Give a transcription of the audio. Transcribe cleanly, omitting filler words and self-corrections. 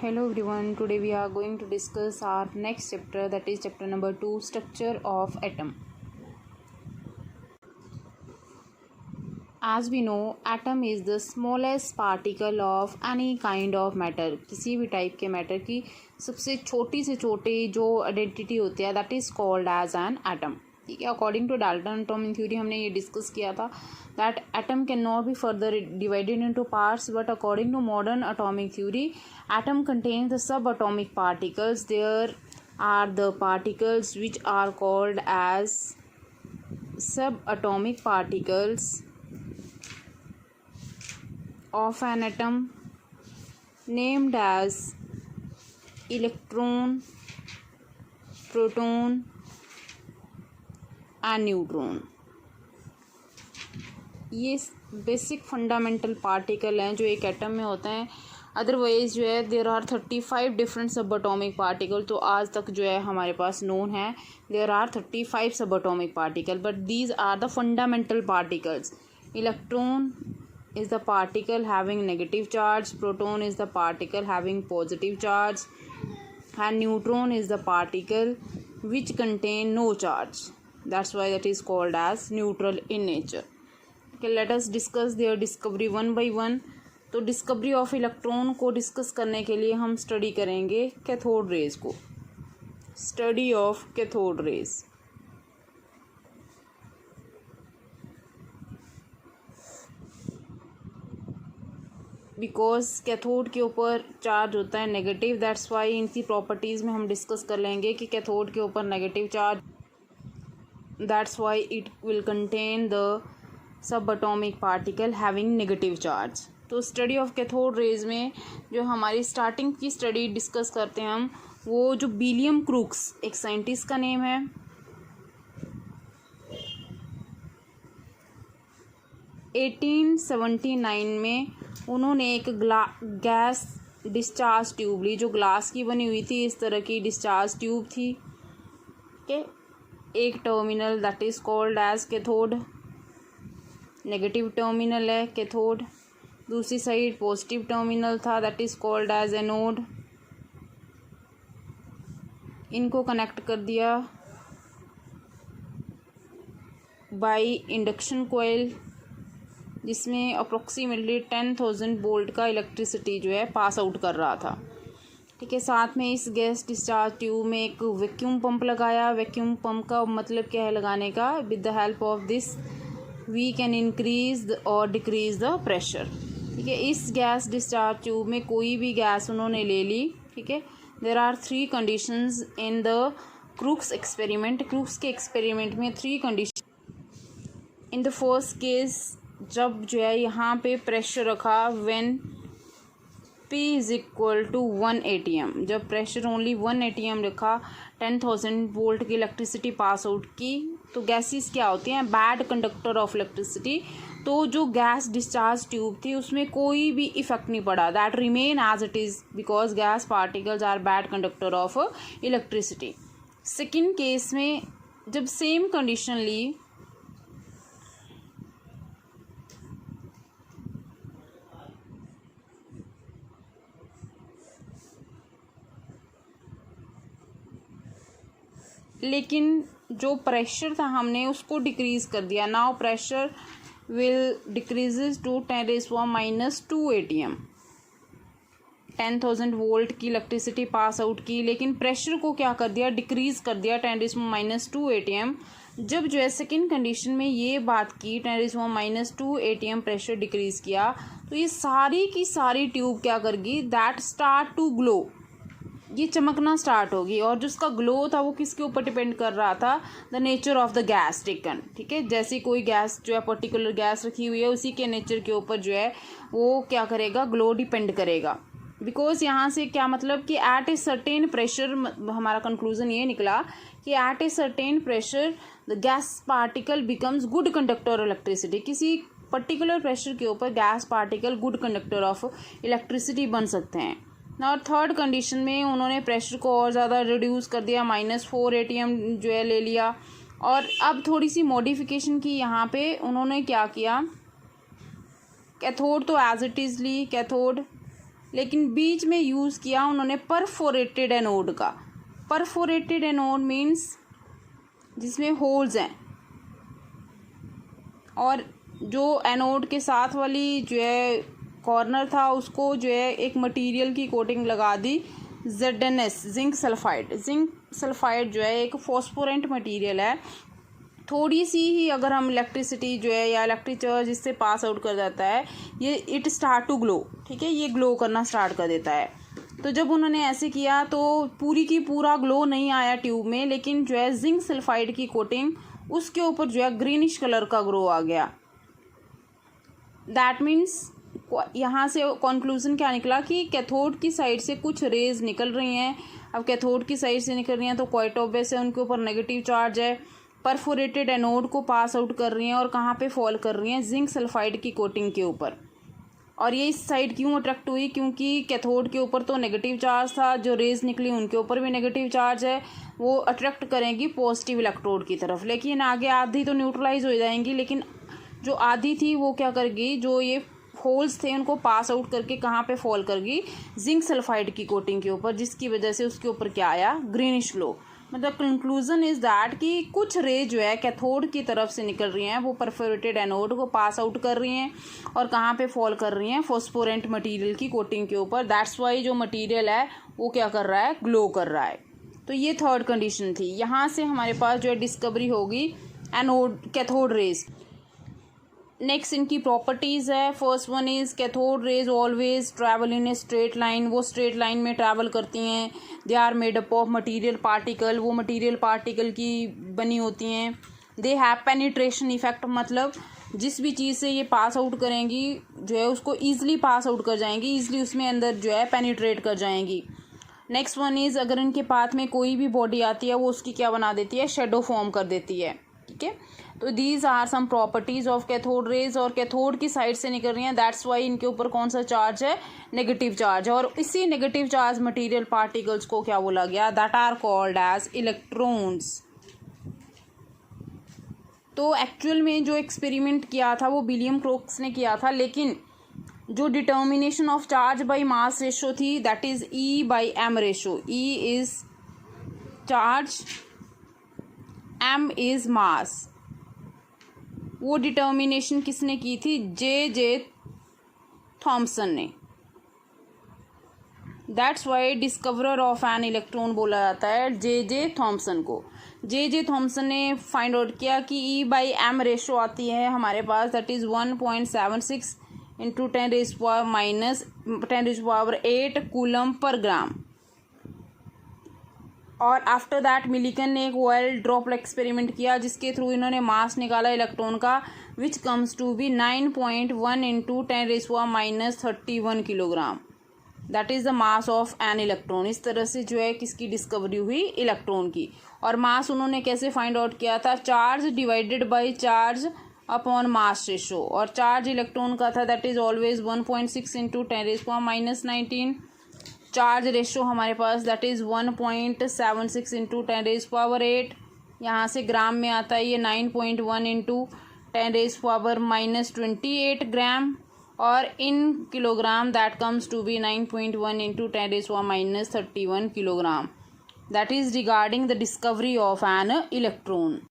Hello everyone, today we are going to discuss our next chapter, that is chapter number 2, structure of atom. As we know, atom is the smallest particle of any kind of matter. किसी भी type के matter की सबसे छोटी से छोटी जो identity होती है that is called as an atom. ठीक है, according to Dalton atomic theory हमने ये डिस्कस किया था that atom can not be further divided into parts, but according to modern atomic theory atom contains the subatomic particles. There are the particles which are called as subatomic particles of an atom named as electron, proton and neutron. ये basic fundamental particle हैं जो एक atom में होते हैं. Otherwise जो है there are 35 different सब एटॉमिक पार्टिकल. तो आज तक जो है हमारे पास नोन है there are 35 subatomic particle, but these are the fundamental particles. Electron is the particle having negative charge, proton is the particle having positive charge, and neutron is the particle which contain no charge. That's why that is called as neutral in nature. Okay, let us discuss their discovery one by one. तो discovery of electron को discuss करने के लिए हम study करेंगे cathode rays को. Study of cathode raise. Because cathode के ऊपर चार्ज होता है नेगेटिव, दैट्स वाई इनकी प्रॉपर्टीज़ में हम डिस्कस कर लेंगे कि कैथोड के ऊपर negative charge, that's why it will contain the subatomic particle having negative charge. तो स्टडी ऑफ कैथोड रेज में जो हमारी स्टार्टिंग की स्टडी डिस्कस करते हैं हम, वो जो विलियम क्रूक्स एक साइंटिस्ट का नेम है. 1879 में उन्होंने एक गैस डिस्चार्ज ट्यूब ली जो ग्लास की बनी हुई थी. इस तरह की डिस्चार्ज ट्यूब थी. ओके, एक terminal that is called as cathode, negative terminal है कैथोड. दूसरी साइड पॉजिटिव टर्मिनल था that is called as anode. इनको कनेक्ट कर दिया बाय इंडक्शन कोयल, जिसमें अप्रोक्सीमेटली 10,000 वोल्ट का इलेक्ट्रिसिटी जो है पास आउट कर रहा था. ठीक है, साथ में इस गैस डिस्चार्ज ट्यूब में एक वैक्यूम पंप लगाया. वैक्यूम पंप का मतलब क्या है लगाने का? With the help of this we can increase और डिक्रीज द प्रेशर. ठीक है, इस गैस डिस्चार्ज ट्यूब में कोई भी गैस उन्होंने ले ली. ठीक है, there are 3 conditions in the Crookes experiment. Crookes के एक्सपेरिमेंट में 3 condition. In the first case जब जो है यहाँ पे प्रेशर रखा when P is equal to 1 ATM, जब प्रेशर ओनली 1 ATM रखा, 10,000 वोल्ट की इलेक्ट्रिसिटी पास आउट की. तो गैसेस क्या होती हैं? Bad conductor of electricity. तो जो गैस डिस्चार्ज ट्यूब थी उसमें कोई भी इफेक्ट नहीं पड़ा. That remain as it is because gas particles are bad conductor of electricity. Second case में जब सेम कंडीशन ली, लेकिन जो प्रेशर था हमने उसको डिक्रीज़ कर दिया. Now pressure will decreases to 10⁻² ATM. 10,000 volt की इलेक्ट्रिसिटी पास आउट की, लेकिन प्रेशर को क्या कर दिया? डिक्रीज़ कर दिया 10⁻² ATM. जब जो है सेकेंड कंडीशन में ये बात की 10⁻² ATM प्रेशर डिक्रीज़ किया, तो ये सारी की सारी ट्यूब क्या करगी? That start to glow. ये चमकना स्टार्ट होगी. और जो उसका ग्लो था वो किसके ऊपर डिपेंड कर रहा था? The nature of the gas taken. ठीक है, जैसी कोई गैस जो है पर्टिकुलर गैस रखी हुई है उसी के नेचर के ऊपर जो है वो क्या करेगा? ग्लो डिपेंड करेगा. बिकॉज यहाँ से क्या मतलब कि एट ए सर्टेन प्रेशर, हमारा कंक्लूजन ये निकला कि at a certain pressure the gas particle becomes good conductor of electricity. किसी पर्टिकुलर प्रेशर के ऊपर gas particle good conductor of electricity बन सकते हैं. और थर्ड कंडीशन में उन्होंने प्रेशर को और ज़्यादा रिड्यूस कर दिया, -4 ATM जो है ले लिया. और अब थोड़ी सी मॉडिफिकेशन की यहाँ पे उन्होंने क्या किया? कैथोड तो एज इट इज़ ली कैथोड. लेकिन बीच में यूज़ किया उन्होंने परफोरेटेड एनोड का। परफोरेटेड एनोड मीन्स जिसमें होल्स हैं, और जो एनोड के साथ वाली जो है कॉर्नर था उसको जो है एक मटेरियल की कोटिंग लगा दी, ZnS zinc sulphide. Zinc sulphide जो है एक फॉस्फोरेंट मटेरियल है, थोड़ी सी ही अगर हम इलेक्ट्रिसिटी जो है या इलेक्ट्रिक चार्ज इससे पास आउट कर जाता है, ये इट स्टार्ट टू ग्लो, ठीक है, ये ग्लो करना स्टार्ट कर देता है। तो जब उन्होंने ऐसे किया तो पूरी की पूरा ग्लो नहीं आया ट्यूब में, लेकिन जो है जिंक सल्फाइड की कोटिंग उसके ऊपर जो है ग्रीनिश कलर का ग्लो आ गया। दैट मीन्स यहाँ से कंक्लूजन क्या निकला कि कैथोड की साइड से कुछ रेज निकल रही हैं। अब कैथोड की साइड से निकल रही हैं तो क्वाइट ऑब्वियस है उनके ऊपर नेगेटिव चार्ज है, परफोरेटेड एनोड को पास आउट कर रही हैं और कहाँ पे फॉल कर रही हैं, जिंक सल्फाइड की कोटिंग के ऊपर। और ये इस साइड क्यों अट्रैक्ट हुई, क्योंकि कैथोड के ऊपर तो नेगेटिव चार्ज था, जो रेज निकली उनके ऊपर भी नेगेटिव चार्ज है, वो अट्रैक्ट करेंगी पॉजिटिव इलेक्ट्रोड की तरफ। लेकिन आगे आधी तो न्यूट्रलाइज हो जाएंगी, लेकिन जो आधी थी वो क्या करेगी, जो ये होल्स थे उनको पास आउट करके कहाँ पे फॉल करगी, जिंक सल्फाइड की कोटिंग के ऊपर, जिसकी वजह से उसके ऊपर क्या आया, ग्रीनिश ग्लो। मतलब कंक्लूजन इज दैट कि कुछ रे जो है कैथोड की तरफ से निकल रही हैं, वो परफोरेटेड एनोड को पास आउट कर रही हैं और कहाँ पे फॉल कर रही हैं, फॉस्फोरेंट मटेरियल की कोटिंग के ऊपर। दैट्स वाई जो मटेरियल है वो क्या कर रहा है, ग्लो कर रहा है। तो ये थर्ड कंडीशन थी। यहाँ से हमारे पास जो है डिस्कवरी होगी एनोड कैथोड रेज। नेक्स्ट इनकी प्रॉपर्टीज़ है। First one is cathode rays always travel in a straight line, वो स्ट्रेट लाइन में ट्रैवल करती हैं। They are made up of material particle, वो मटीरियल पार्टिकल की बनी होती हैं। दे हैव पेनिट्रेशन इफेक्ट, मतलब जिस भी चीज़ से ये पास आउट करेंगी जो है उसको ईजिली पास आउट कर जाएंगी, ईजिली उसमें अंदर जो है पेनिट्रेट कर जाएंगी। नेक्स्ट वन इज़ अगर इनके पाथ में कोई भी बॉडी आती है वो उसकी क्या बना देती है, शेडो फॉर्म कर देती है, ठीक है। तो these are some properties of cathode rays, और कैथोड की साइड से निकल रही हैं, दैट्स वाई इनके ऊपर कौन सा चार्ज है, नेगेटिव चार्ज है। और इसी नेगेटिव चार्ज मटेरियल पार्टिकल्स को क्या बोला गया, that are called as electrons. तो एक्चुअल में जो एक्सपेरिमेंट किया था वो विलियम क्रोक्स ने किया था, लेकिन जो determination of charge by mass ratio थी, that is E by M ratio. E is charge, M is mass. वो डिटर्मिनेशन किसने की थी, J थॉमसन ने। That's why discoverer of an electron बोला जाता है J थॉमसन को। J थॉमसन ने फाइंड आउट किया कि E बाई M रेशो आती है हमारे पास, that is 1.76 into 10⁻⁸ coulomb per gram. और आफ्टर दैट मिलिकन ने एक ऑयल ड्रॉपलेट एक्सपेरिमेंट किया जिसके थ्रू इन्होंने मास निकाला इलेक्ट्रॉन का, which comes to be 9.1 into 10⁻31 kilogram. That is the mass of an electron. इस तरह से जो है किसकी डिस्कवरी हुई, इलेक्ट्रॉन की। और मास उन्होंने कैसे फाइंड आउट किया था, charge divided by charge upon mass ratio. और चार्ज इलेक्ट्रॉन का था that is always 1.6 into 10⁻⁻19। Charge ratio हमारे पास दैट इज़ 1.76 इंटू 10⁻8। यहाँ से ग्राम में आता है ये 9.1 इंटू 10⁻⁻28 ग्राम। और in kilogram that comes to be 9.1 into 10⁻31 kilogram. That is regarding the discovery of an electron.